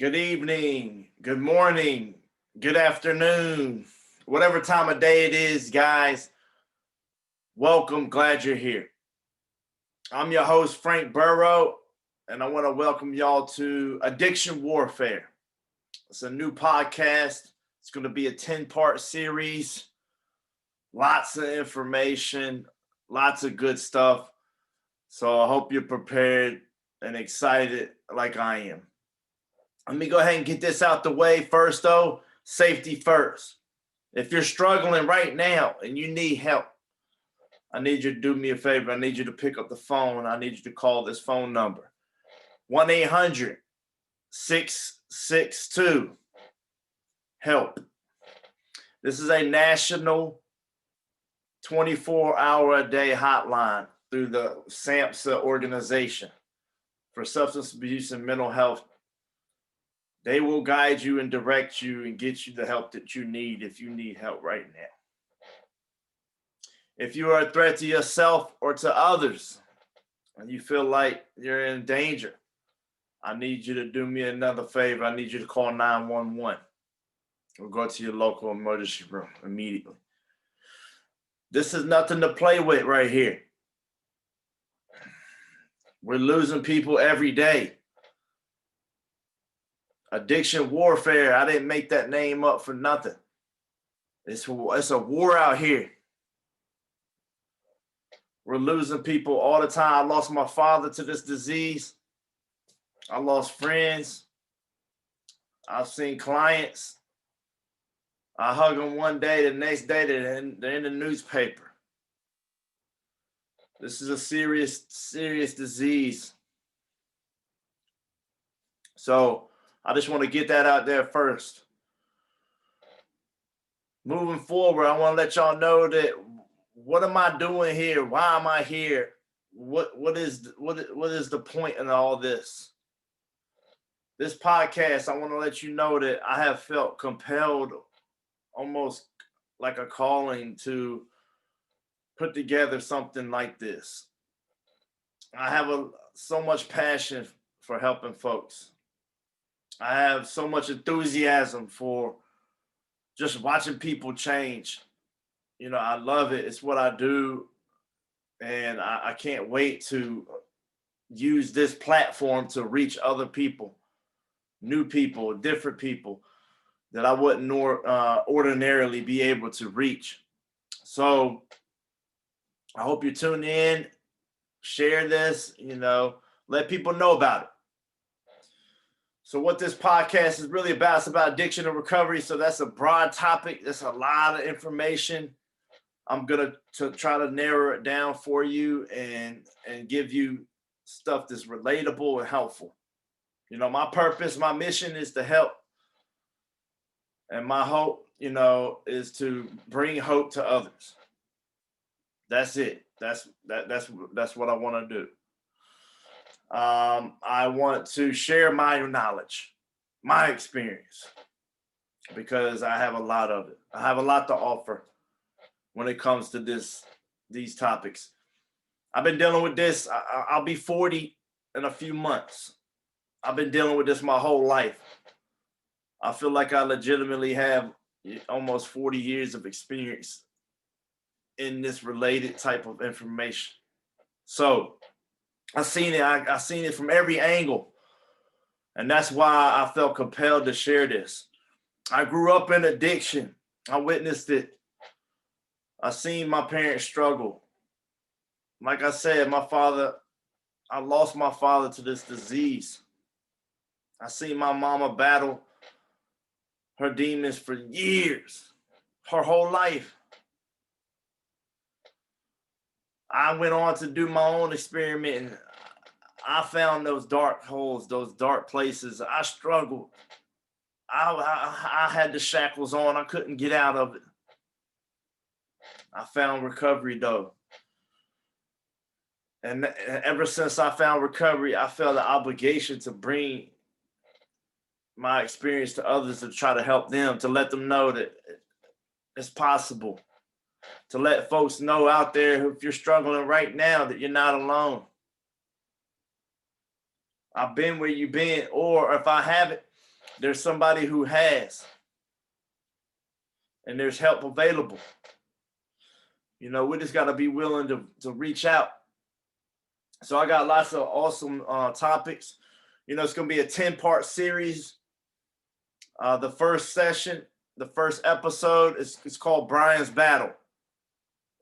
Good evening, good morning, good afternoon, whatever time of day it is, guys. Welcome, glad you're here. I'm your host, Frank Boro, and I want to welcome y'all to Addiction Warfare. It's a new podcast. It's going to be a 10-part series. Lots of information, lots of good stuff. So I hope you're prepared and excited like I am. Let me go ahead and get this out the way first, though. Safety first. If you're struggling right now and you need help, I need you to do me a favor. I need you to pick up the phone. I need you to call this phone number. 1-800-662-HELP. This is a national 24-hour-a-day hotline through the SAMHSA organization for substance abuse and mental health. They will guide you and direct you and get you the help that you need if you need help right now. If you are a threat to yourself or to others and you feel like you're in danger, I need you to do me another favor. I need you to call 911 or go to your local emergency room immediately. This is nothing to play with right here. We're losing people every day. Addiction warfare, I didn't make that name up for nothing. It's a war out here. We're losing people all the time. I lost my father to this disease. I lost friends. I've seen clients. I hug them one day, the next day they're in the newspaper. This is a serious disease. So I just want to get that out there first. Moving forward, I want to let y'all know that what am I doing here? Why am I here? What is the point in all this? This podcast, I want to let you know that I have felt compelled, almost like a calling, to put together something like this. I have so much passion for helping folks. I have so much enthusiasm for just watching people change. You know, I love it. It's what I do. And I can't wait to use this platform to reach other people, new people, different people that I wouldn't ordinarily be able to reach. So I hope you tune in, share this, let people know about it. So what this podcast is really about, it's about addiction and recovery. So that's a broad topic. That's a lot of information. I'm going to try to narrow it down for you and give you stuff that's relatable and helpful. My purpose, my mission is to help. And my hope, is to bring hope to others. That's it. That's what I want to do. I want to share my knowledge, my experience, because I have a lot of it. I have a lot to offer when it comes to these topics. I've been dealing with this. I'll be 40 in a few months. I've been dealing with this my whole life. I feel like I legitimately have almost 40 years of experience in this related type of information. So I seen it from every angle. And that's why I felt compelled to share this. I grew up in addiction. I witnessed it. I seen my parents struggle. Like I said, I lost my father to this disease. I seen my mama battle her demons for years, her whole life. I went on to do my own experiment, and I found those dark holes, those dark places. I struggled. I had the shackles on. I couldn't get out of it. I found recovery, though. And ever since I found recovery, I felt an obligation to bring my experience to others, to try to help them, to let them know that it's possible. To let folks know out there, if you're struggling right now, that you're not alone. I've been where you've been, or if I haven't, there's somebody who has, and there's help available. You know, we just got to be willing to reach out. So I got lots of awesome topics. You know, it's going to be a 10-part series. The first session, the first episode it's called Brian's Battle.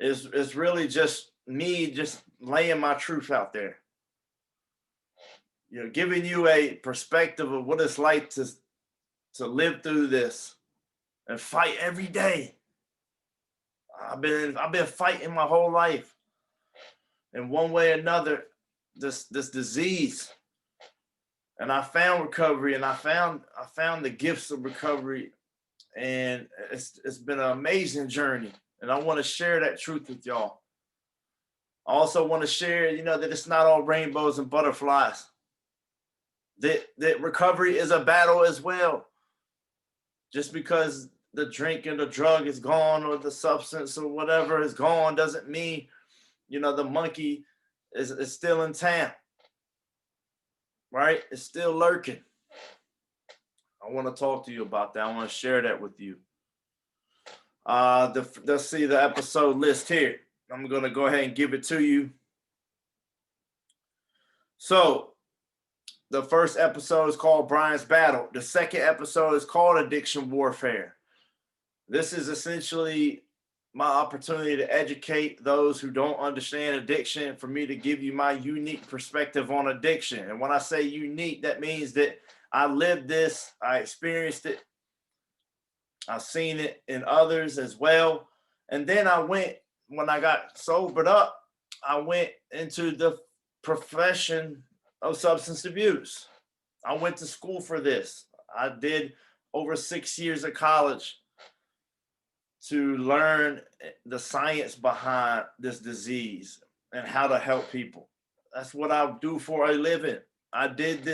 It's really just me just laying my truth out there. You know, giving you a perspective of what it's like to live through this and fight every day. I've been fighting my whole life in one way or another, this disease. And I found recovery, and I found the gifts of recovery, and it's been an amazing journey. And I want to share that truth with y'all. I also want to share, you know, that it's not all rainbows and butterflies. That recovery is a battle as well. Just because the drink and the drug is gone, or the substance or whatever is gone, doesn't mean, you know, the monkey is still in town. Right? It's still lurking. I want to talk to you about that. I want to share that with you. Let's see the episode list here. I'm going to go ahead and give it to you. So, the first episode is called Brian's Battle. The second episode is called Addiction Warfare. This is essentially my opportunity to educate those who don't understand addiction, for me to give you my unique perspective on addiction. And when I say unique, that means that I lived this, I experienced it, I've seen it in others as well. And then when I got sobered up, I went into the profession of substance abuse. I went to school for this. I did over 6 years of college to learn the science behind this disease and how to help people. That's what I do for a living. I did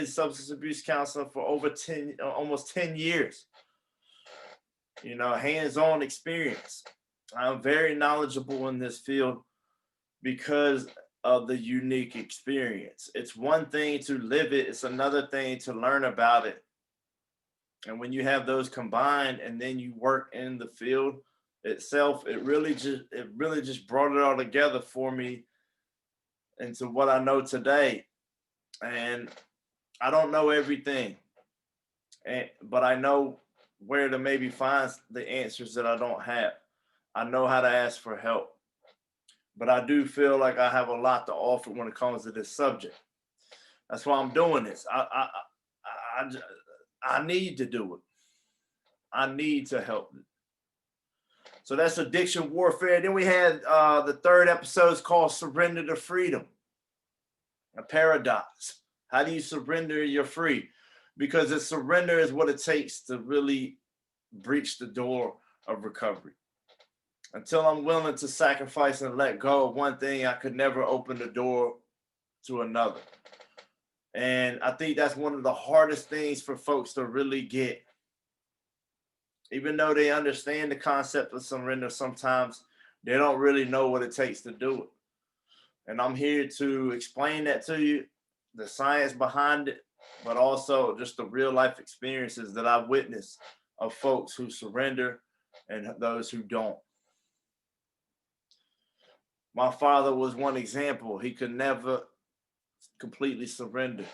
substance abuse counseling for almost 10 years. You know, hands-on experience. I'm very knowledgeable in this field because of the unique experience. It's one thing to live it, it's another thing to learn about it. And when you have those combined and then you work in the field itself, it really just brought it all together for me into what I know today. And I don't know everything, but I know where to maybe find the answers that I don't have. I know how to ask for help, but I do feel like I have a lot to offer when it comes to this subject. That's why I'm doing this. I need to do it. I need to help. So that's addiction warfare. Then we had the third episode is called Surrender to Freedom, a paradox. How do you surrender? You're free, because the surrender is what it takes to really breach the door of recovery. Until I'm willing to sacrifice and let go of one thing, I could never open the door to another. And I think that's one of the hardest things for folks to really get. Even though they understand the concept of surrender, sometimes they don't really know what it takes to do it. And I'm here to explain that to you, the science behind it, but also just the real life experiences that I've witnessed of folks who surrender and those who don't. My father was one example. He could never completely surrender.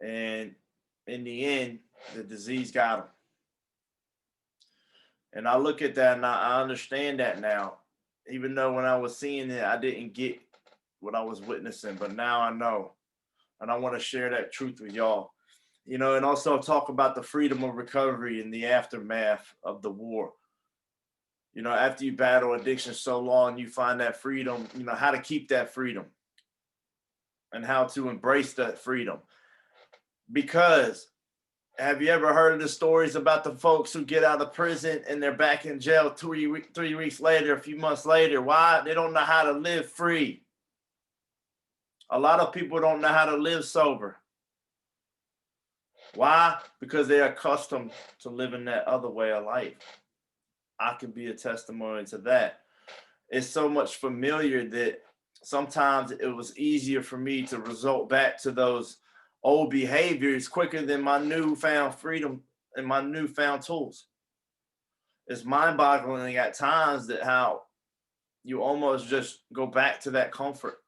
And in the end, the disease got him. And I look at that and I understand that now. Even though when I was seeing it, I didn't get what I was witnessing, but now I know. And I want to share that truth with y'all. You know, and also talk about the freedom of recovery in the aftermath of the war. You know, after you battle addiction so long, you find that freedom, you know, how to keep that freedom and how to embrace that freedom. Because have you ever heard of the stories about the folks who get out of prison and they're back in jail 3 weeks later, a few months later? Why? They don't know how to live free. A lot of people don't know how to live sober. Why? Because they're accustomed to living that other way of life. I can be a testimony to that. It's so much familiar that sometimes it was easier for me to resort back to those old behaviors quicker than my newfound freedom and my newfound tools. It's mind-boggling at times that how you almost just go back to that comfort,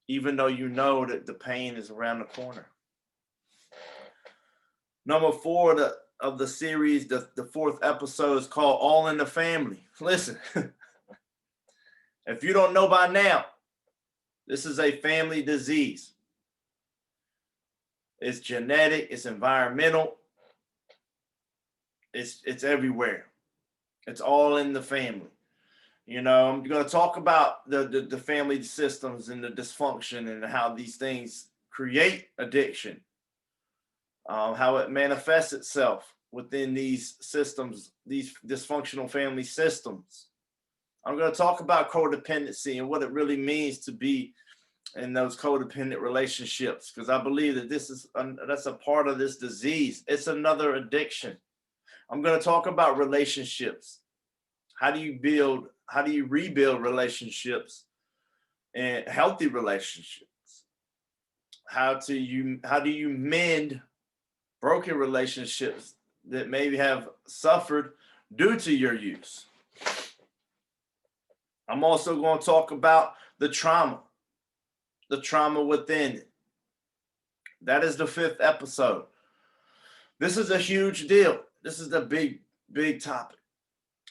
even though you know that the pain is around the corner. Number 4 of the series, the 4th episode is called All in the Family. Listen, if you don't know by now, this is a family disease. It's genetic, it's environmental, it's everywhere. It's all in the family. You know, I'm going to talk about the family systems and the dysfunction and how these things create addiction, how it manifests itself within these systems, these dysfunctional family systems. I'm going to talk about codependency and what it really means to be in those codependent relationships, because I believe that that's a part of this disease. It's another addiction. I'm going to talk about relationships. How do you rebuild relationships and healthy relationships? How do you mend broken relationships that maybe have suffered due to your use? I'm also going to talk about the trauma within it. That is the 5th episode. This is a huge deal. This is a big, big topic.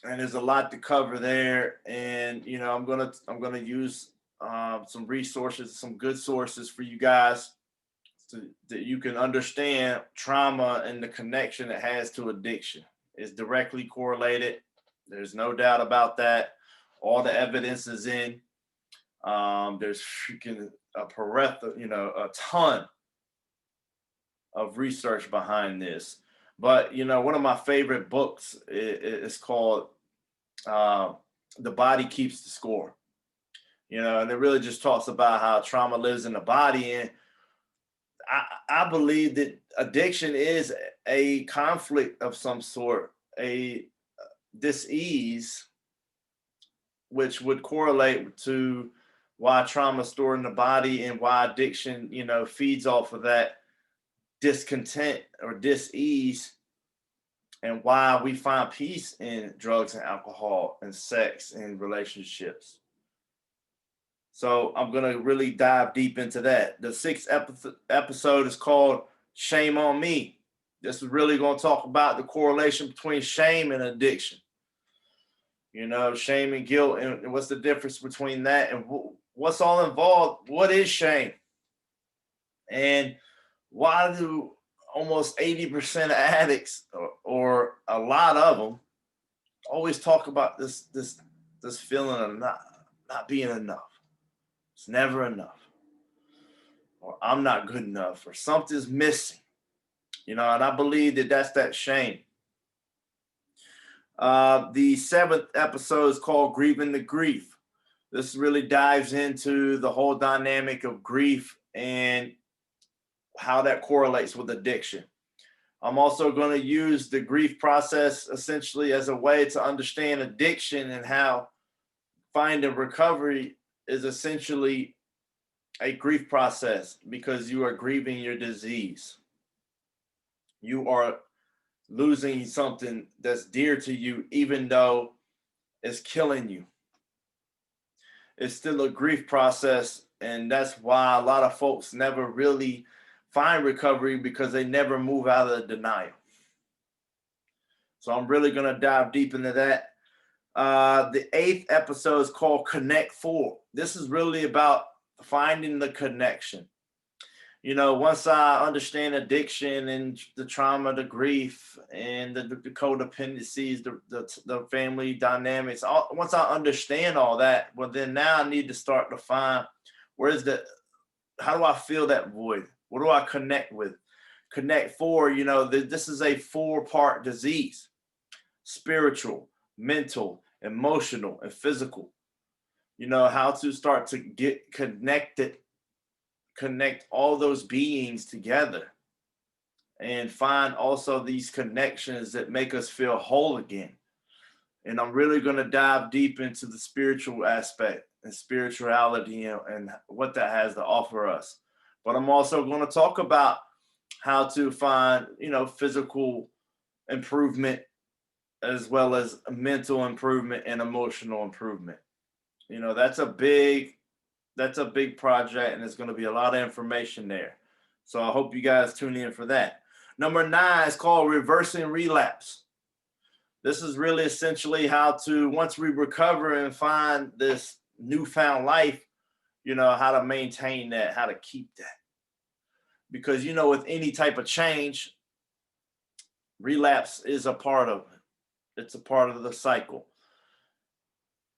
And there's a lot to cover there. And, you know, I'm gonna use some resources, some good sources for you guys that you can understand trauma and the connection it has to addiction. It's directly correlated. There's no doubt about that. All the evidence is in. There's freaking a ton of research behind this. But, you know, one of my favorite books is called The Body Keeps the Score. You know, and it really just talks about how trauma lives in the body. And I believe that addiction is a conflict of some sort, a dis-ease, which would correlate to why trauma is stored in the body and why addiction, you know, feeds off of that discontent or dis-ease, and why we find peace in drugs and alcohol and sex and relationships. So I'm going to really dive deep into that. The 6th episode is called Shame on Me. This is really going to talk about the correlation between shame and addiction. You know, shame and guilt, and what's the difference between that and what's all involved. What is shame? And why do almost 80% of addicts, or a lot of them, always talk about this feeling of not being enough? It's never enough, or I'm not good enough, or something's missing. You know, and I believe that that's that shame. The 7th episode is called Grieving the Grief. This really dives into the whole dynamic of grief and how that correlates with addiction. I'm also going to use the grief process essentially as a way to understand addiction and how finding recovery is essentially a grief process, because you are grieving your disease. You are losing something that's dear to you, even though it's killing you. It's still a grief process, and that's why a lot of folks never really find recovery, because they never move out of the denial. So I'm really going to dive deep into that. The 8th episode is called Connect 4. This is really about finding the connection. You know, once I understand addiction and the trauma, the grief, and the codependencies, the family dynamics, once I understand all that, well, then now I need to start to find how do I fill that void? What do I connect with? Connect 4, you know, this is a 4-part disease: spiritual, mental, emotional, and physical. You know, how to start to get connected, connect all those beings together, and find also these connections that make us feel whole again. And I'm really going to dive deep into the spiritual aspect and spirituality and what that has to offer us. But I'm also going to talk about how to find, physical improvement as well as mental improvement and emotional improvement. That's a big project, and there's going to be a lot of information there. So I hope you guys tune in for that. Number 9 is called Reversing Relapse. This is really essentially how to, once we recover and find this newfound life, how to maintain that, how to keep that. Because, with any type of change, relapse is a part of it. It's a part of the cycle.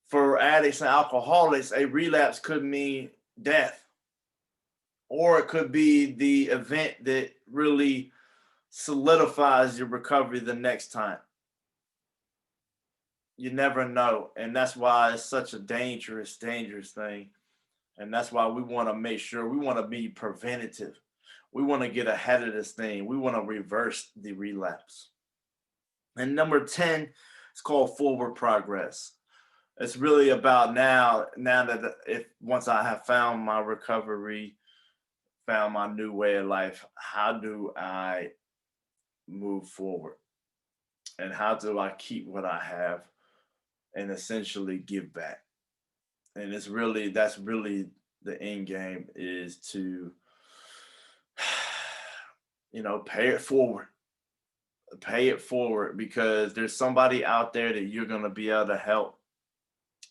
For addicts and alcoholics, a relapse could mean death, or it could be the event that really solidifies your recovery the next time. You never know. And that's why it's such a dangerous thing. And that's why we want to make sure, we want to be preventative. We want to get ahead of this thing. We want to reverse the relapse. And number 10 is called Forward Progress. It's really about now that once I have found my recovery, found my new way of life, how do I move forward? And how do I keep what I have and essentially give back? And that's really the end game, is to, pay it forward. Pay it forward, because there's somebody out there that you're going to be able to help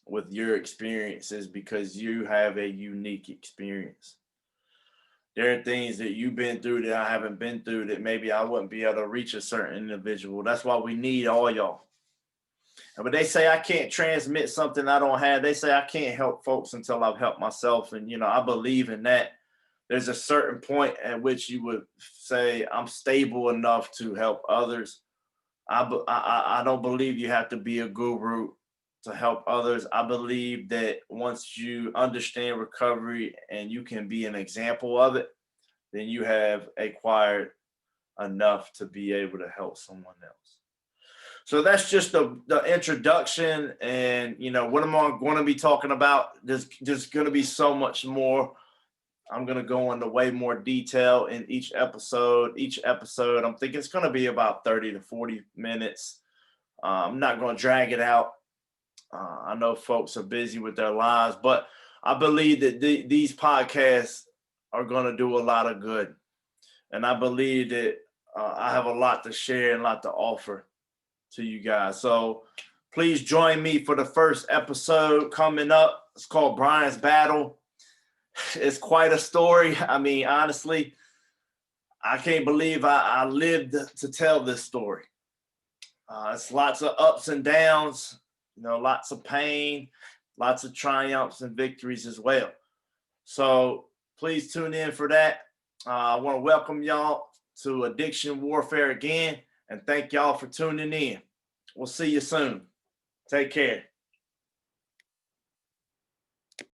with your experiences, because you have a unique experience. There are things that you've been through that I haven't been through, that maybe I wouldn't be able to reach a certain individual. That's why we need all y'all. But they say I can't transmit something I don't have. They say I can't help folks until I've helped myself. And, I believe in that. There's a certain point at which you would say, I'm stable enough to help others. I don't believe you have to be a guru to help others. I believe that once you understand recovery and you can be an example of it, then you have acquired enough to be able to help someone else. So that's just the introduction. And, what am I going to be talking about? There's going to be so much more. I'm going to go into way more detail in each episode. I'm thinking it's going to be about 30 to 40 minutes. I'm not going to drag it out. I know folks are busy with their lives, but I believe that these podcasts are going to do a lot of good. And I believe that I have a lot to share and a lot to offer to you guys. So please join me for the first episode coming up. It's called Brian's Battle. It's quite a story. I mean, honestly, I can't believe I lived to tell this story. It's lots of ups and downs, lots of pain, lots of triumphs and victories as well. So please tune in for that. I want to welcome y'all to Addiction Warfare again, and thank y'all for tuning in. We'll see you soon. Take care.